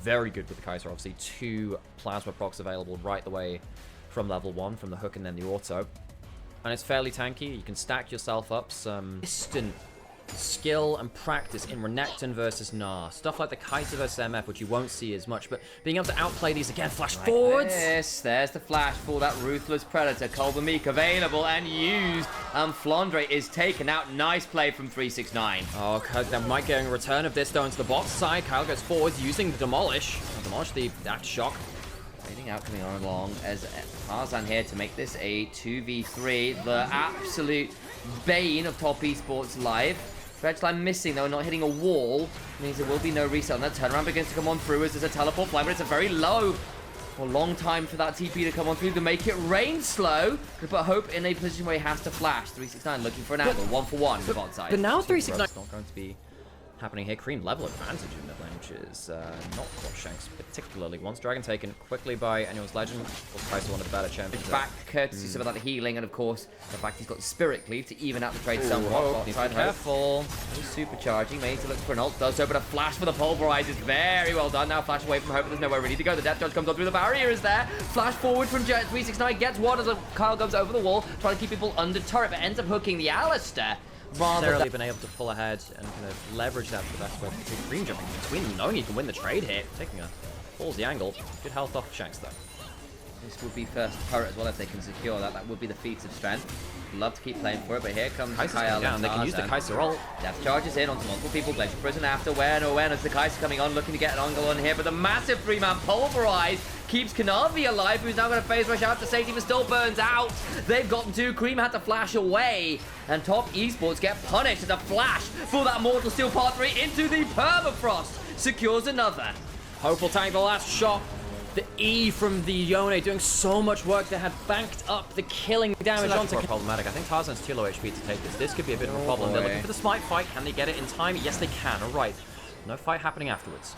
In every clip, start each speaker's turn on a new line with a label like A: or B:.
A: very good with the Kaiser. Obviously, 2 plasma procs available right the way from level 1, from the hook and then the auto. And it's fairly tanky. You can stack yourself up some instant skill and practice in Renekton versus Gnar. Stuff like the Kaiser versus MF, which you won't see as much, but being able to outplay these again, flash forwards.
B: Yes, there's the flash for that Ruthless Predator. Kolbamik available and used. Flandre is taken out. Nice play from 369.
A: Oh, they might get a return of this though into the bot side. Kyle goes forwards using the Demolish. Demolish the aftershock.
B: Fading out, coming on along as Tarzan here to make this a 2v3. The absolute bane of top esports live. Dredgeline missing though, not hitting a wall. Means there will be no reset on that. Turnaround begins to come on through as there's a teleport fly, but it's a very low or long time for that TP to come on through to make it rain slow. Could put Hope in a position where he has to flash. 369 looking for an angle, 1-for-1 the bot side.
A: But now 369 is not going to be happening here. Cream level advantage in mid lane, which is not what Shanks particularly wants. Dragon taken quickly by Annual's Legend. Kaiser one of the better champions.
B: Back courtesy some of that healing, and of course the fact he's got the Spirit Cleave to even out the trade somewhat.
A: Careful.
B: He's supercharging, maybe to look for an ult, does so, but a flash for the Pulverize is very well done. Now flash away from Hope, but there's nowhere really to go. The Death Judge comes on through the barrier, is there. Flash forward from Jet. 369 gets one as Kyle goes over the wall, trying to keep people under turret, but ends up hooking the Alistair.
A: Rather than been able to pull ahead and kind of leverage that for the best way. Green jumping between them, knowing he can win the trade here, taking a ballsy angle. Good health off Shanks though.
B: This would be first turret as well if they can secure that. That would be the feats of strength. Love to keep playing for it, but here comes Kyle
A: down. They can use the Kaiser ult.
B: Death charges in onto multiple people. Glacier Prison after awareness. The Kaiser coming on, looking to get an angle on here, but the massive 3-man Pulverize keeps Kanavi alive, who's now going to phase rush out to safety, but still burns out. They've gotten 2. Cream had to flash away, and top esports get punished as a flash for that Mortal Steel Part 3 into the Permafrost. Secures another.
A: Hope will tank the last shot. The E from the Yone doing so much work. They had banked up the killing damage onto problematic. I think Tarzan's too low HP to take this. This could be a bit of a problem. They're looking for the smite fight. Can they get it in time? Yes, they can. All right. No fight happening afterwards.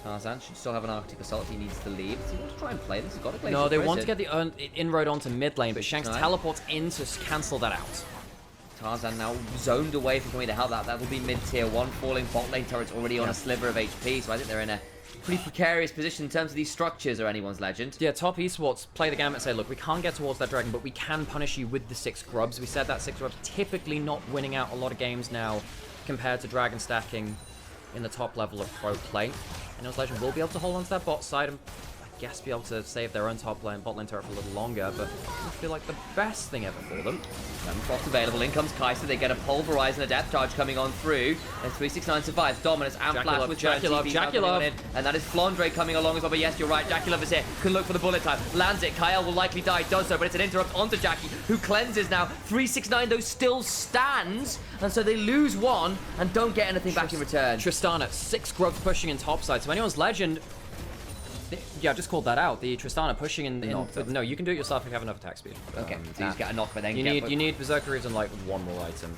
B: Tarzan should still have an Arctic Assault. He needs to leave. Does he want to try and play this? He's got a Glacier
A: No, they
B: Prison.
A: want to get the inroad onto mid lane, but Shanks teleports in to cancel that out.
B: Tarzan now zoned away from coming to help that. That will be mid-tier 1. Falling bot lane turret's already on a sliver of HP, so I think they're in a pretty precarious position in terms of these structures or anyone's Legend.
A: Yeah, top esports play the gamut and say, look, we can't get towards that dragon, but we can punish you with the 6 grubs. We said that 6 grubs typically not winning out a lot of games now compared to dragon stacking in the top level of pro play. And Legend will be able to hold on to that bot side and I guess be able to save their own top lane, bot lane turret for a little longer, but I feel like the best thing ever for them.
B: Frost available, in comes Kaiser, they get a Pulverize and a Death Charge coming on through, and 369 survives. Dominus and Flash with
A: Jackulov,
B: and that is Flandre coming along as well, but yes, you're right, Jackulov is here, can look for the bullet time, lands it, Kyle will likely die, does so, but it's an interrupt onto Jackie, who cleanses now. 369 though still stands, and so they lose 1 and don't get anything back in return.
A: Tristana, 6 grubs pushing in topside, so anyone's Legend. Yeah, I just called that out. The Tristana pushing in no, you can do it yourself if you have enough attack speed.
B: Okay, so you just get a knock, but then
A: you need Berserker Reeves and like 1 more item.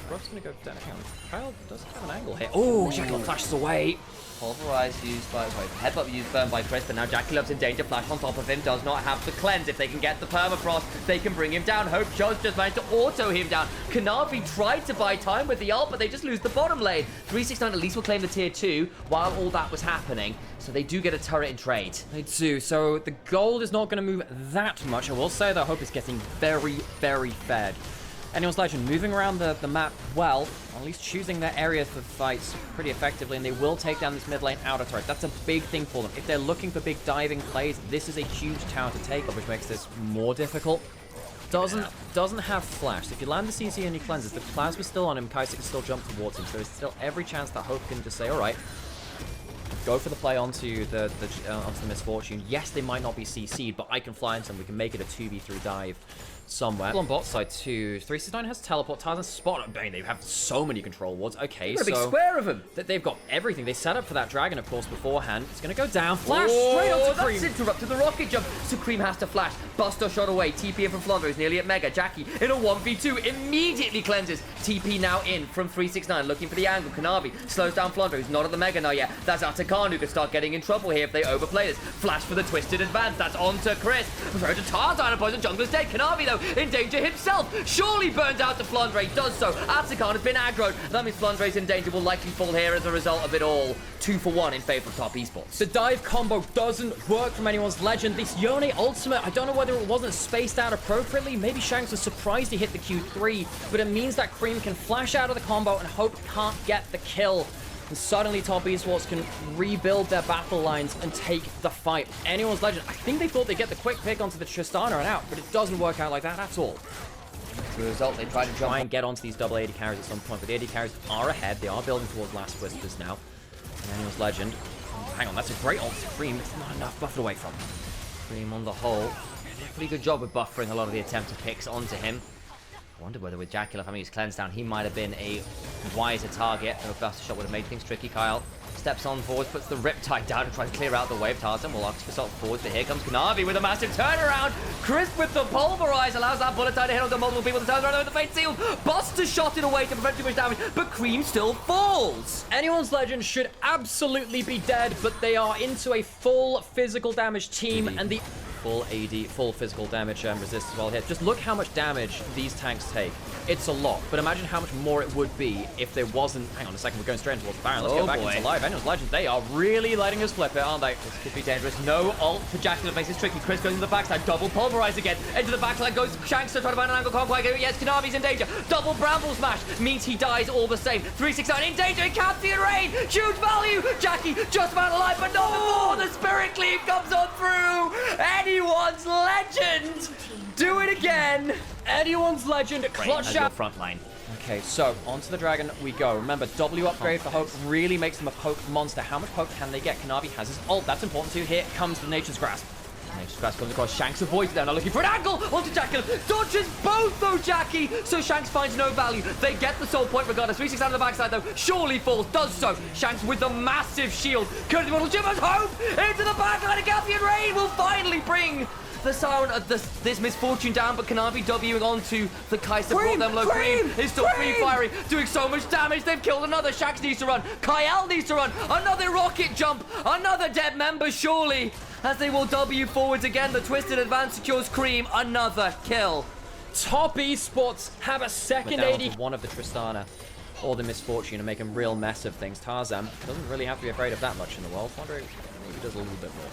A: Grub's gonna go down again. Kyle doesn't have an angle here. Oh, Jackulov flashes away.
B: Pulverize used by headbutt used burned by Chris, but now Jackulov's in danger. Flash on top of him, does not have the cleanse. If they can get the permafrost, they can bring him down. Hope Jones just managed to auto him down. Kanavi tried to buy time with the ult, but they just lose the bottom lane. 369 at least will claim the tier 2 while all that was happening. So they do get a turret in trade.
A: They do. So the gold is not going to move that much. I will say that Hope is getting very, very fed. Anyone's Legend moving around the map well, or at least choosing their area for fights pretty effectively, and they will take down this mid lane outer turret. That's a big thing for them. If they're looking for big diving plays, this is a huge tower to take, which makes this more difficult. Doesn't have flash. So if you land the CC and you cleanses, the plasma's still on him, Kaiser can still jump towards him, so there's still every chance that Hope can just say, alright, go for the play onto the Misfortune. Yes, they might not be CC'd, but I can fly into them. We can make it a 2v3 dive somewhere. On bot side too, 369 has teleport. Tarzan spot. Bang, they have so many control wards. Okay,
B: so a big square of them.
A: They've got everything. They set up for that dragon, of course, beforehand. It's gonna go down. Flash straight onto Cream.
B: That's interrupted the rocket jump. So Cream has to flash. Buster shot away. TP in from Flandre is nearly at Mega. Jackie in a 1v2 immediately cleanses. TP now in from 369, looking for the angle. Kanavi slows down Flandre, who's not at the Mega now yet. That's Atakan, who could start getting in trouble here if they overplay this. Flash for the twisted advance. That's onto Chris. Throw to Tarzan, opposing jungler's dead. Kanavi though though. In danger himself. Surely burns out to Flandre. Does so. Atakan has been aggroed. That means Flandre's in danger. Will likely fall here as a result of it all. 2 for 1 in favor of Top Esports.
A: The dive combo doesn't work from anyone's legend. This Yone ultimate, I don't know whether it wasn't spaced out appropriately. Maybe Shanks was surprised he hit the Q3, but it means that Cream can flash out of the combo and Hope can't get the kill. And suddenly Top Esports can rebuild their battle lines and take the fight. Anyone's legend, I think they thought they'd get the quick pick onto the Tristana and out, but it doesn't work out like that at all.
B: As a result, they try to
A: Try and get onto these double AD carries at some point, but the AD carries are ahead. They are building towards Last Whispers now. And Anyone's legend. Hang on, that's a great ult to Cream. It's not enough buffered away from.
B: Cream on the whole. Pretty good job with buffering a lot of the attempted picks onto him. I wonder whether with Jacula having his cleanse down, he might have been a wiser target. A Buster Shot would have made things tricky. Kyle steps on forward, puts the Riptide down and tries to clear out the wave. Tarzan will ask for salt forward, but here comes Kanavi with a massive turnaround. Crisp with the Pulverize allows that bullet time to hit onto multiple people. The turnaround with the Fate Sealed. Buster Shot it away to prevent too much damage, but Cream still falls.
A: Anyone's legend should absolutely be dead, but they are into a full physical damage team, and the full AD, full physical damage resist as well here. Just look how much damage these tanks take. It's a lot, but imagine how much more it would be if there wasn't... Hang on a second, we're going straight towards the Baron. Let's go back into live. Anyone's legend, they are really letting us flip it, aren't they?
B: This could be dangerous. No ult for Jacula makes it tricky. Chris goes into the backside. Double Pulverize again. Into the backline goes Shanks to try to find an angle. Can't quite get it. Yes, Kanavi's in danger. Double Bramble Smash means he dies all the same. 369 in danger. Captain Rain. Huge value. Jackie just about alive, but not before the Spirit Cleave comes on through. Anyone's legend. Do it again.
A: Anyone's legend, clutch out.
B: Front line.
A: Okay, so onto the dragon we go. Remember, W upgrade for Hope really makes them a poke monster. How much poke can they get? Kanavi has his ult. That's important too. Here comes the Nature's Grasp.
B: Nature's Grasp comes across. Shanks avoids it. They're now looking for an angle onto Jackie. Dodges both though, Jackie. So Shanks finds no value. They get the soul point regardless. 3-6 out of the backside though. Surely falls. Does so. Shanks with the massive shield. Curtis Model Jimmers Hope into the backline. And Gathian Rain will finally bring the sound of this misfortune down, but Kanavi Wing onto the Kaiser, brought them low. Cream is still free firing, doing so much damage. They've killed another. Shanks needs to run. Kyle needs to run. Another rocket jump. Another dead member, surely. As they will W forwards again. The Twisted Advance secures Cream. Another kill.
A: Top Esports have a second AD. One of the Tristana or the Misfortune and make a real mess of things. Tarzan doesn't really have to be afraid of that much in the world. Flandre maybe does a little bit more.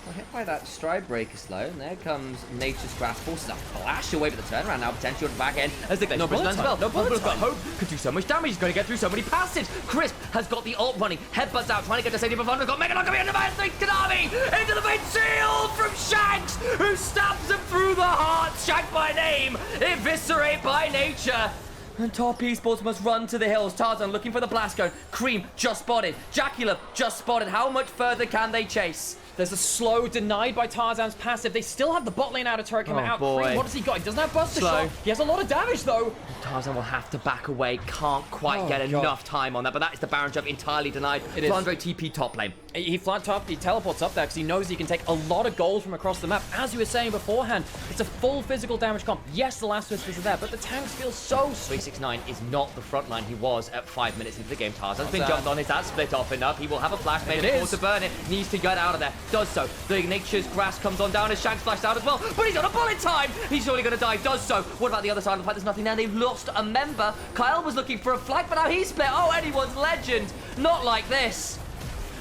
B: Well, hit by that Stride Breaker slow, and there comes Nature's Grasp, forces a flash away with the turnaround, now potential to the back end, as the Glacier Prison spell. No bullet time. Hope could do so much damage, he's going to get through so many passives. Crisp has got the ult running, headbutts out, trying to get to safety, but Flandre's got Mega Knock coming in the back, Kanavi into the Fate Sealed from Shanks, who stabs him through the heart. Shanks by name, Eviscerate by nature. And Top Esports must run to the hills. Tarzan looking for the blast cone. Cream just spotted. Jacula just spotted. How much further can they chase?
A: There's a slow denied by Tarzan's passive. They still have the bot lane out of turret coming out. Cream, what does he got? He doesn't have Buster Shot. He has a lot of damage though.
B: Tarzan will have to back away. Can't quite get enough time on that. But that is the Baron jump entirely denied. Flandre TP top lane.
A: He teleports up there because he knows he can take a lot of gold from across the map. As you were saying beforehand, it's a full physical damage comp. Yes, the last whispers are there, but the tanks feel so...
B: 369 is not the front line he was at 5 minutes into the game. Tarzan's been jumped on. Is that split off enough? He will have a flash made to burn it. Needs to get out of there. Does so. The Nature's Grasp comes on down as Shanks flashed out as well. But he's on a bullet time. He's surely going to die. Does so. What about the other side of the fight? There's nothing there. They've lost a member. Kyle was looking for a flag, but now he's split. Oh, Anyone's legend. Not like this.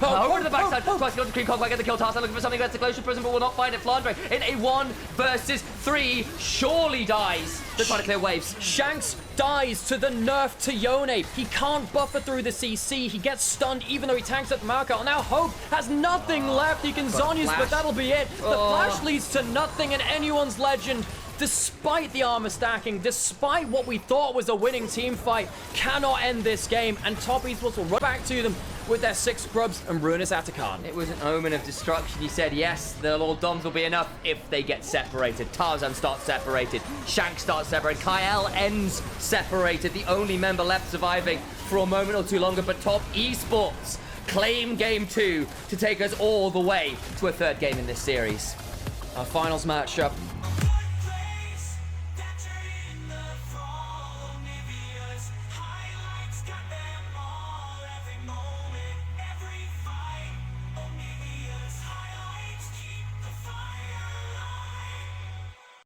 B: Over to the backside, tries to go to Cream, can't quite get the kill. Tarzan looking for something against the Glacier Prison, but will not find it. Flandre in a 1 versus 3 surely dies. They're trying to clear waves.
A: Shanks dies to the nerf to Yone. He can't buffer through the CC. He gets stunned even though he tanks at the marker. Now Hope has nothing left. He can Zhonya's, but that'll be it. The flash leads to nothing, and Anyone's legend, despite the armor stacking, despite what we thought was a winning team fight, cannot end this game, and Top Esports will run back to them with their 6 scrubs and Ruinous Atakan.
B: It was an omen of destruction. He said, yes, the Lord Doms will be enough if they get separated. Tarzan starts separated. Shank starts separated. Kyle ends separated. The only member left surviving for a moment or two longer, but Top Esports claim game 2 to take us all the way to a 3rd game in this series.
A: Our finals matchup,